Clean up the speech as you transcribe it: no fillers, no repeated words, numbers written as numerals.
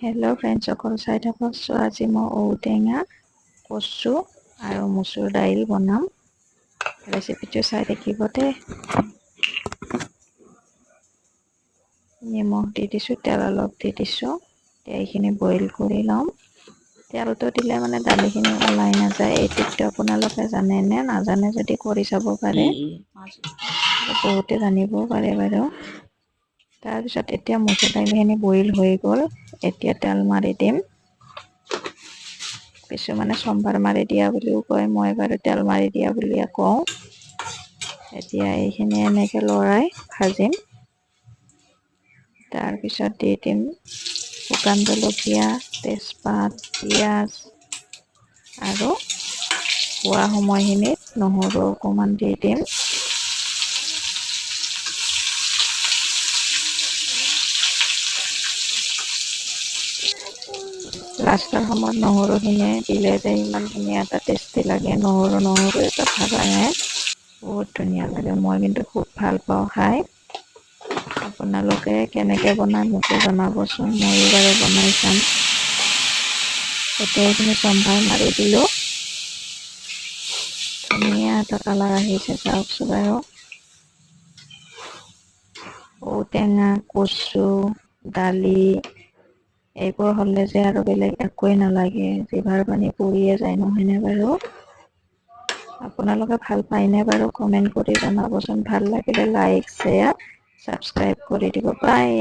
Hello' friends, সকল চাই থাকক। আজি মই ঔটেঙা, কচু আৰু মচুৰ দাইল বনাম। ৰেচিপিটো চাই থাকিব দেই। নিমখ দি দিছোঁ, তেল অলপ দি দিছোঁ। এইখিনি বইল কৰি ল'ম। তেলটো দিলে মানে দালিখিনি ওলাই নাযায়। এই ট্ৰিকটো আপোনালোকে জানেনে? নাজানে যদি কৰি চাব পাৰে। বহুতে জানিবও পাৰে বাৰু। তাৰপিছত এতিয়া মচুৰ দাইলখিনি বইল হৈ গ'ল। এতিয়া তেল মাৰি দিম। কিছুমানে চম্ভাৰ মাৰি দিয়া বুলিও কয়, মই বাৰু তেল মাৰি দিয়া বুলিয়ে কওঁ। এতিয়া এইখিনি এনেকৈ লৰাই ভাজিম। তাৰপিছত দি দিম শুকান জলকীয়া, তেজপাত, পিঁয়াজ আৰু খোৱা সময়খিনিত নহৰু অকণমান দি দিম। লাষ্টৰ সময়ত নহৰুখিনি দিলে যে ইমান ধুনীয়া এটা টেষ্টি লাগে। নহৰু এটা ভাৱ আহে, বহুত ধুনীয়া লাগে। মই কিন্তু খুব ভাল পাওঁ খাই। আপোনালোকে কেনেকৈ বনায় মোকো জনাবচোন, ময়ো বাৰু বনাই চাম। এতিয়া এইখিনি চম্ভাৰ মাৰি দিলোঁ। ধুনীয়া এটা কালাৰ আহিছে, চাওকচোন বাৰু। ঔটেঙা, কচু, দালি এইবোৰ হ'লে যে আৰু বেলেগ একোৱেই নালাগে। জিভাৰ পানী পৰিয়ে যায়, নহয়নে বাৰু? আপোনালোকে ভাল পায়নে বাৰু? কমেণ্ট কৰি জনাবচোন। ভাল লাগিলে লাইক, শ্বেয়াৰ, ছাবস্ক্ৰাইব কৰি দিব। বাই।